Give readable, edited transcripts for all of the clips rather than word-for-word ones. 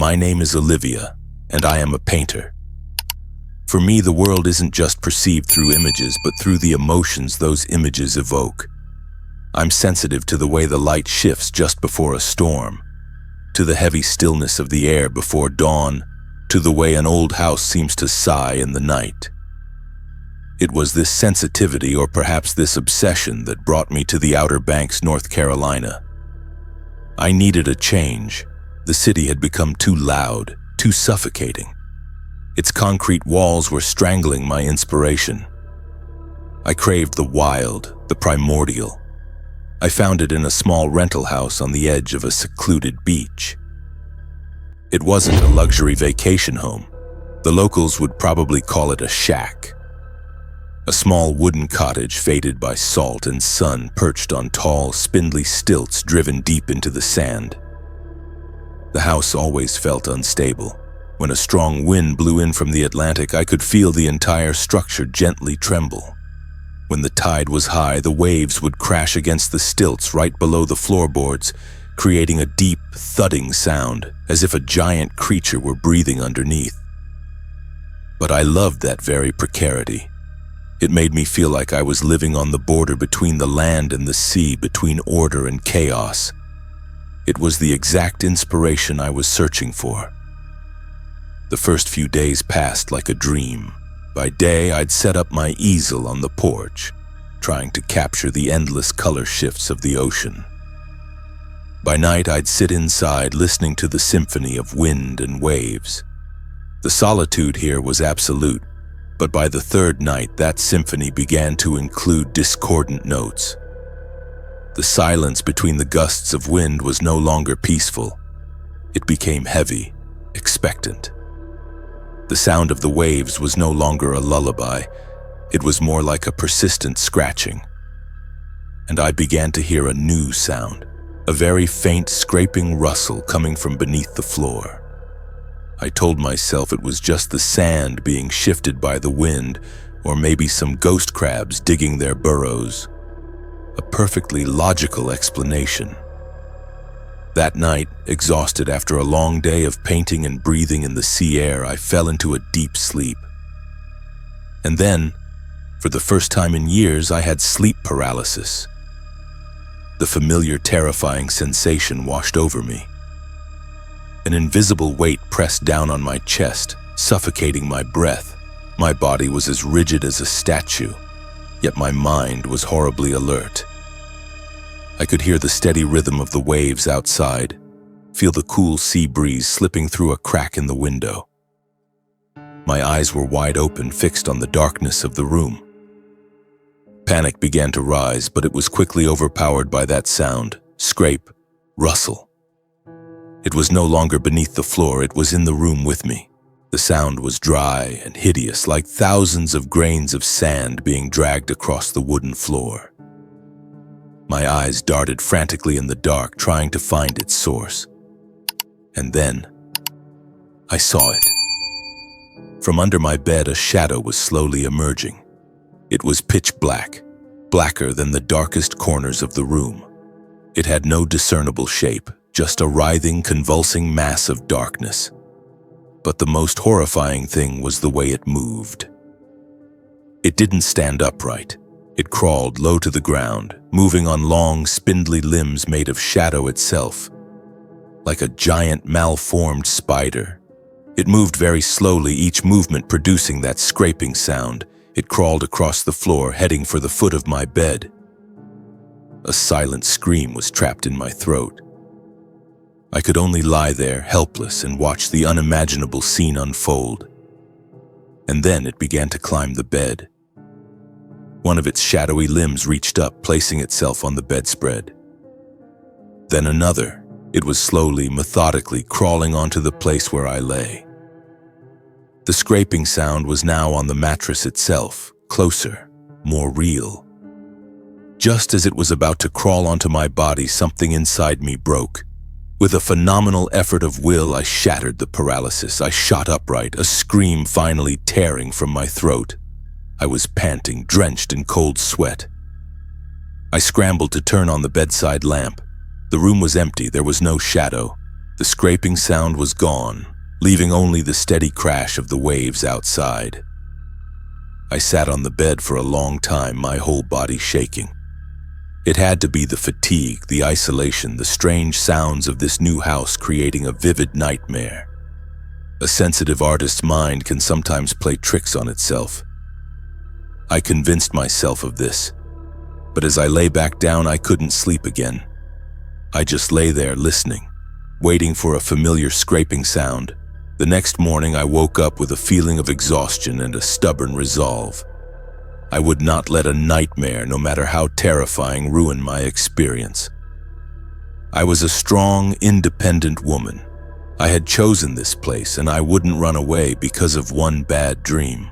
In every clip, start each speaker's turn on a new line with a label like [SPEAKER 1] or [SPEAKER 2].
[SPEAKER 1] My name is Olivia, and I am a painter. For me, the world isn't just perceived through images, but through the emotions those images evoke. I'm sensitive to the way the light shifts just before a storm, to the heavy stillness of the air before dawn, to the way an old house seems to sigh in the night. It was this sensitivity, or perhaps this obsession, that brought me to the Outer Banks, North Carolina. I needed a change. The city had become too loud, too suffocating. Its concrete walls were strangling my inspiration. I craved the wild, the primordial. I found it in a small rental house on the edge of a secluded beach. It wasn't a luxury vacation home. The locals would probably call it a shack. A small wooden cottage faded by salt and sun, perched on tall, spindly stilts driven deep into the sand. The house always felt unstable. When a strong wind blew in from the Atlantic, I could feel the entire structure gently tremble. When the tide was high, the waves would crash against the stilts right below the floorboards, creating a deep, thudding sound, as if a giant creature were breathing underneath. But I loved that very precarity. It made me feel like I was living on the border between the land and the sea, between order and chaos. It was the exact inspiration I was searching for. The first few days passed like a dream. By day, I'd set up my easel on the porch, trying to capture the endless color shifts of the ocean. By night, I'd sit inside, listening to the symphony of wind and waves. The solitude here was absolute, but by the third night, that symphony began to include discordant notes. The silence between the gusts of wind was no longer peaceful. It became heavy, expectant. The sound of the waves was no longer a lullaby. It was more like a persistent scratching. And I began to hear a new sound, a very faint scraping rustle coming from beneath the floor. I told myself it was just the sand being shifted by the wind, or maybe some ghost crabs digging their burrows. A perfectly logical explanation. That night, exhausted after a long day of painting and breathing in the sea air, I fell into a deep sleep. And then, for the first time in years, I had sleep paralysis. The familiar, terrifying sensation washed over me. An invisible weight pressed down on my chest, suffocating my breath. My body was as rigid as a statue, yet my mind was horribly alert. I could hear the steady rhythm of the waves outside, feel the cool sea breeze slipping through a crack in the window. My eyes were wide open, fixed on the darkness of the room. Panic began to rise, but it was quickly overpowered by that sound, scrape, rustle. It was no longer beneath the floor, it was in the room with me. The sound was dry and hideous, like thousands of grains of sand being dragged across the wooden floor. My eyes darted frantically in the dark, trying to find its source. And then, I saw it. From under my bed, a shadow was slowly emerging. It was pitch black, blacker than the darkest corners of the room. It had no discernible shape, just a writhing, convulsing mass of darkness. But the most horrifying thing was the way it moved. It didn't stand upright. It crawled low to the ground, moving on long, spindly limbs made of shadow itself, like a giant, malformed spider. It moved very slowly, each movement producing that scraping sound. It crawled across the floor, heading for the foot of my bed. A silent scream was trapped in my throat. I could only lie there, helpless, and watch the unimaginable scene unfold. And then it began to climb the bed. One of its shadowy limbs reached up, placing itself on the bedspread. Then another. It was slowly, methodically crawling onto the place where I lay. The scraping sound was now on the mattress itself, closer, more real. Just as it was about to crawl onto my body, something inside me broke. With a phenomenal effort of will, I shattered the paralysis. I shot upright, a scream finally tearing from my throat. I was panting, drenched in cold sweat. I scrambled to turn on the bedside lamp. The room was empty, there was no shadow. The scraping sound was gone, leaving only the steady crash of the waves outside. I sat on the bed for a long time, my whole body shaking. It had to be the fatigue, the isolation, the strange sounds of this new house creating a vivid nightmare. A sensitive artist's mind can sometimes play tricks on itself. I convinced myself of this, but as I lay back down, I couldn't sleep again. I just lay there listening, waiting for a familiar scraping sound. The next morning, I woke up with a feeling of exhaustion and a stubborn resolve. I would not let a nightmare, no matter how terrifying, ruin my experience. I was a strong, independent woman. I had chosen this place, and I wouldn't run away because of one bad dream.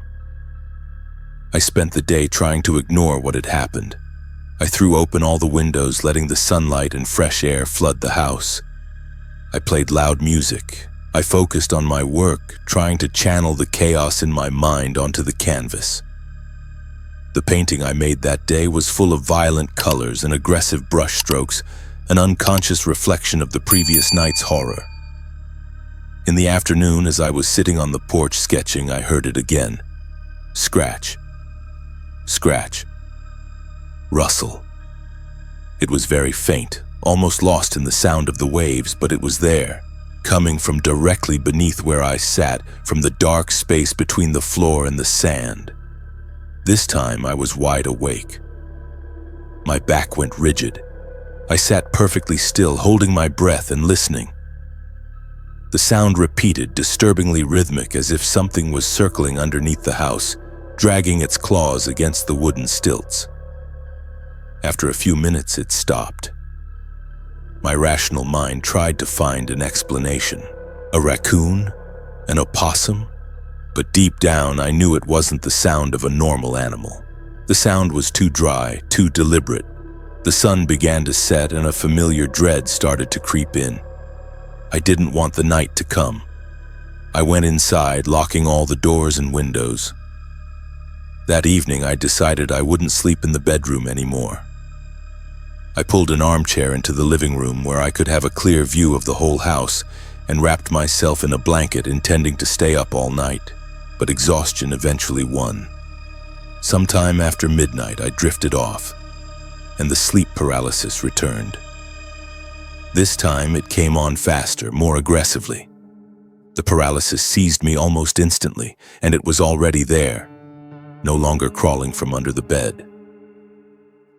[SPEAKER 1] I spent the day trying to ignore what had happened. I threw open all the windows, letting the sunlight and fresh air flood the house. I played loud music. I focused on my work, trying to channel the chaos in my mind onto the canvas. The painting I made that day was full of violent colors and aggressive brushstrokes, an unconscious reflection of the previous night's horror. In the afternoon, as I was sitting on the porch sketching, I heard it again. Scratch. Scratch. Rustle. It was very faint, almost lost in the sound of the waves, but it was there, coming from directly beneath where I sat, from the dark space between the floor and the sand. This time I was wide awake. My back went rigid. I sat perfectly still, holding my breath and listening. The sound repeated, disturbingly rhythmic, as if something was circling underneath the house, dragging its claws against the wooden stilts. After a few minutes, it stopped. My rational mind tried to find an explanation. A raccoon? An opossum? But deep down, I knew it wasn't the sound of a normal animal. The sound was too dry, too deliberate. The sun began to set and a familiar dread started to creep in. I didn't want the night to come. I went inside, locking all the doors and windows. That evening, I decided I wouldn't sleep in the bedroom anymore. I pulled an armchair into the living room where I could have a clear view of the whole house and wrapped myself in a blanket, intending to stay up all night. But exhaustion eventually won. Sometime after midnight, I drifted off, and the sleep paralysis returned. This time, it came on faster, more aggressively. The paralysis seized me almost instantly, and it was already there, no longer crawling from under the bed.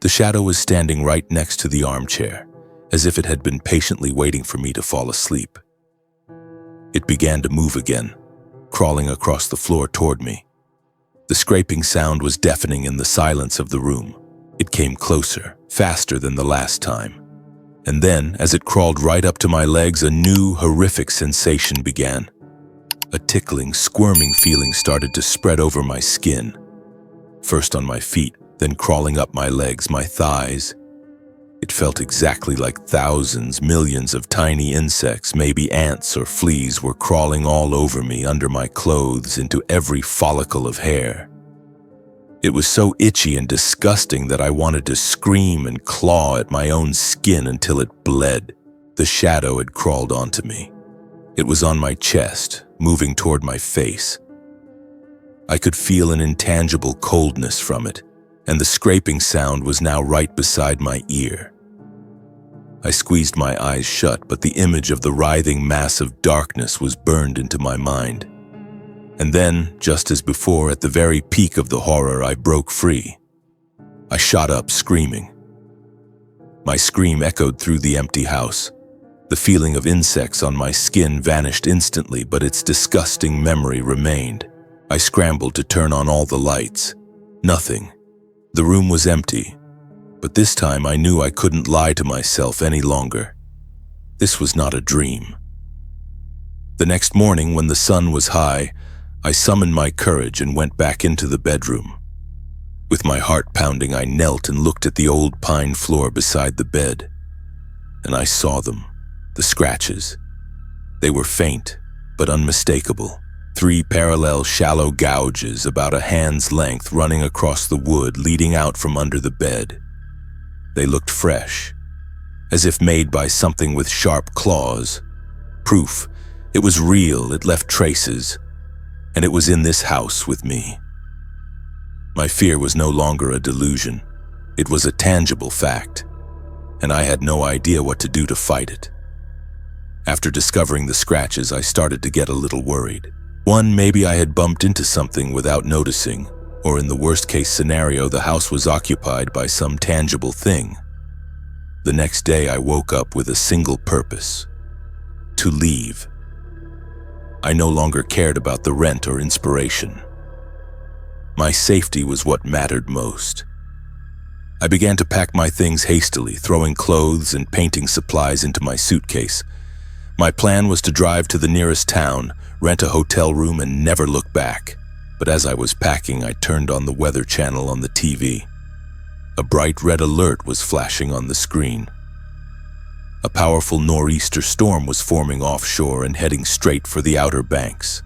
[SPEAKER 1] The shadow was standing right next to the armchair, as if it had been patiently waiting for me to fall asleep. It began to move again, crawling across the floor toward me. The scraping sound was deafening in the silence of the room. It came closer, faster than the last time. And then, as it crawled right up to my legs, a new, horrific sensation began. A tickling, squirming feeling started to spread over my skin. First on my feet, then crawling up my legs, my thighs. It felt exactly like thousands, millions of tiny insects, maybe ants or fleas, were crawling all over me, under my clothes, into every follicle of hair. It was so itchy and disgusting that I wanted to scream and claw at my own skin until it bled. The shadow had crawled onto me. It was on my chest, moving toward my face. I could feel an intangible coldness from it, and the scraping sound was now right beside my ear. I squeezed my eyes shut, but the image of the writhing mass of darkness was burned into my mind. And then, just as before, at the very peak of the horror, I broke free. I shot up, screaming. My scream echoed through the empty house. The feeling of insects on my skin vanished instantly, but its disgusting memory remained. I scrambled to turn on all the lights. Nothing. The room was empty, but this time I knew I couldn't lie to myself any longer. This was not a dream. The next morning, when the sun was high, I summoned my courage and went back into the bedroom. With my heart pounding, I knelt and looked at the old pine floor beside the bed. And I saw them, the scratches. They were faint, but unmistakable. 3 parallel, shallow gouges about a hand's length running across the wood, leading out from under the bed. They looked fresh, as if made by something with sharp claws. proof. It was real, it left traces, and it was in this house with me. My fear was no longer a delusion. It was a tangible fact, and I had no idea what to do to fight it. After discovering the scratches, I started to get a little worried. One, maybe I had bumped into something without noticing, or in the worst-case scenario, the house was occupied by some tangible thing. The next day, I woke up with a single purpose: to leave. I no longer cared about the rent or inspiration. My safety was what mattered most. I began to pack my things hastily, throwing clothes and painting supplies into my suitcase. My plan was to drive to the nearest town, rent a hotel room, and never look back. But as I was packing, I turned on the weather channel on the TV. A bright red alert was flashing on the screen. A powerful nor'easter storm was forming offshore and heading straight for the Outer Banks.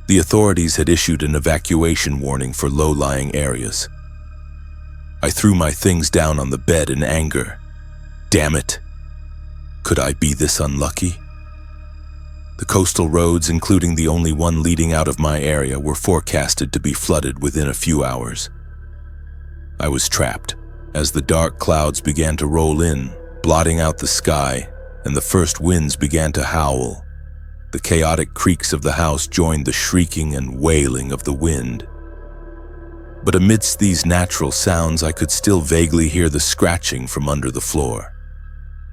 [SPEAKER 1] The authorities had issued an evacuation warning for low-lying areas. I threw my things down on the bed in anger. Damn it! Could I be this unlucky? The coastal roads, including the only one leading out of my area, were forecasted to be flooded within a few hours. I was trapped as the dark clouds began to roll in, blotting out the sky, and the first winds began to howl. The chaotic creaks of the house joined the shrieking and wailing of the wind. But amidst these natural sounds, I could still vaguely hear the scratching from under the floor.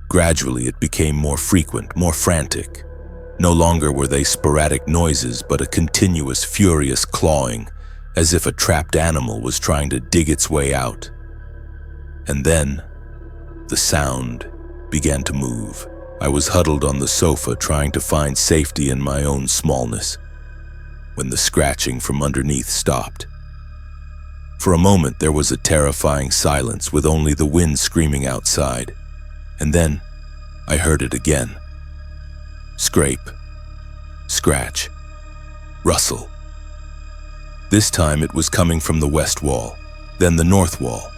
[SPEAKER 1] Gradually, it became more frequent, more frantic. No longer were they sporadic noises, but a continuous, furious clawing, as if a trapped animal was trying to dig its way out. And then, the sound began to move. I was huddled on the sofa, trying to find safety in my own smallness, when the scratching from underneath stopped. For a moment, there was a terrifying silence, with only the wind screaming outside. And then, I heard it again. Scrape, scratch, rustle. This time it was coming from the west wall, then the north wall.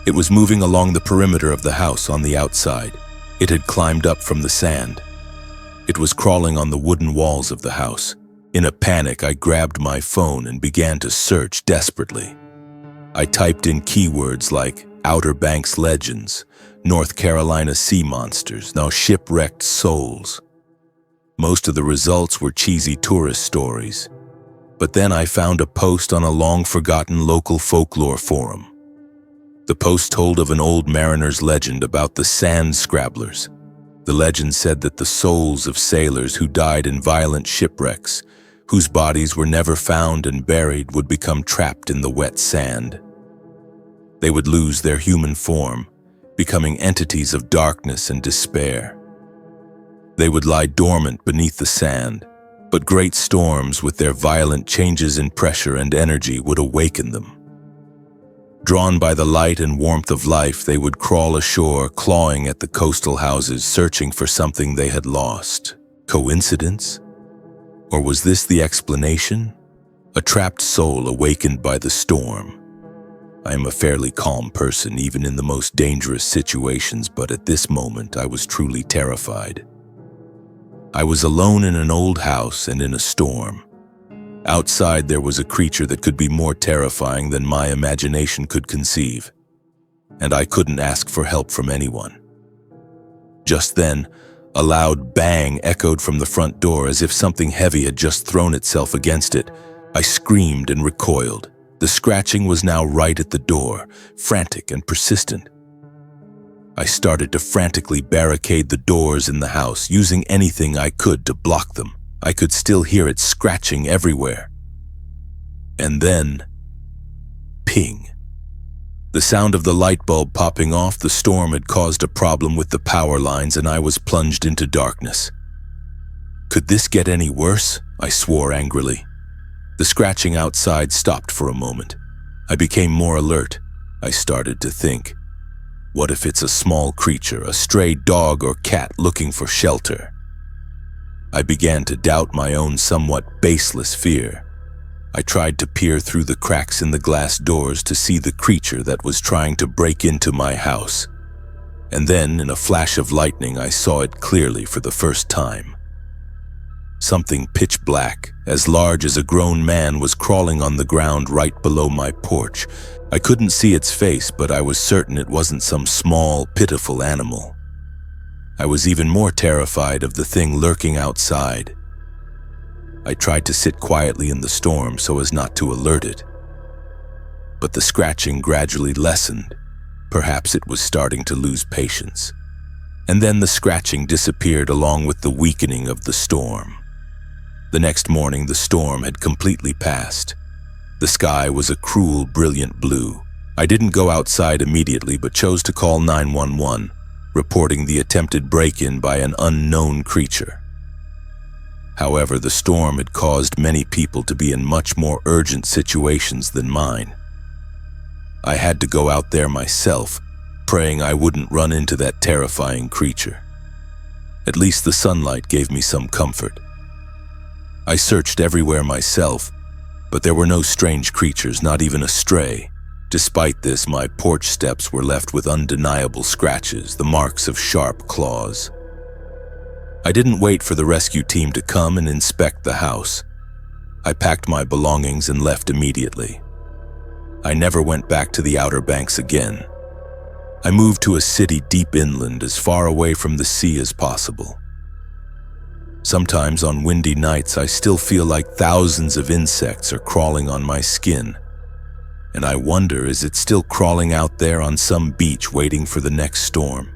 [SPEAKER 1] It was moving along the perimeter of the house on the outside. It had climbed up from the sand. It was crawling on the wooden walls of the house. In a panic, I grabbed my phone and began to search desperately. I typed in keywords like Outer Banks legends, North Carolina sea monsters, now shipwrecked souls. Most of the results were cheesy tourist stories. But then I found a post on a long-forgotten local folklore forum. The post told of an old mariner's legend about the Sand Scrabblers. The legend said that the souls of sailors who died in violent shipwrecks, whose bodies were never found and buried, would become trapped in the wet sand. They would lose their human form, becoming entities of darkness and despair. They would lie dormant beneath the sand, but great storms with their violent changes in pressure and energy would awaken them. Drawn by the light and warmth of life, they would crawl ashore, clawing at the coastal houses, searching for something they had lost. Coincidence? Or was this the explanation? A trapped soul awakened by the storm. I am a fairly calm person, even in the most dangerous situations, but at this moment I was truly terrified. I was alone in an old house and in a storm. Outside there was a creature that could be more terrifying than my imagination could conceive, and I couldn't ask for help from anyone. Just then, a loud bang echoed from the front door as if something heavy had just thrown itself against it. I screamed and recoiled. The scratching was now right at the door, frantic and persistent. I started to frantically barricade the doors in the house, using anything I could to block them. I could still hear it scratching everywhere. And then, ping. The sound of the light bulb popping off. The storm had caused a problem with the power lines, and I was plunged into darkness. Could this get any worse? I swore angrily. The scratching outside stopped for a moment. I became more alert. I started to think, what if it's a small creature, a stray dog or cat looking for shelter? I began to doubt my own somewhat baseless fear. I tried to peer through the cracks in the glass doors to see the creature that was trying to break into my house. And then, in a flash of lightning, I saw it clearly for the first time. Something pitch black, as large as a grown man, was crawling on the ground right below my porch. I couldn't see its face, but I was certain it wasn't some small, pitiful animal. I was even more terrified of the thing lurking outside. I tried to sit quietly in the storm so as not to alert it. But the scratching gradually lessened. Perhaps it was starting to lose patience. And then the scratching disappeared along with the weakening of the storm. The next morning, the storm had completely passed. The sky was a cruel, brilliant blue. I didn't go outside immediately, but chose to call 911, reporting the attempted break-in by an unknown creature. However, the storm had caused many people to be in much more urgent situations than mine. I had to go out there myself, praying I wouldn't run into that terrifying creature. At least the sunlight gave me some comfort. I searched everywhere myself, but there were no strange creatures, not even a stray. Despite this, my porch steps were left with undeniable scratches, the marks of sharp claws. I didn't wait for the rescue team to come and inspect the house. I packed my belongings and left immediately. I never went back to the Outer Banks again. I moved to a city deep inland, as far away from the sea as possible. Sometimes on windy nights, I still feel like thousands of insects are crawling on my skin. And I wonder, is it still crawling out there on some beach waiting for the next storm?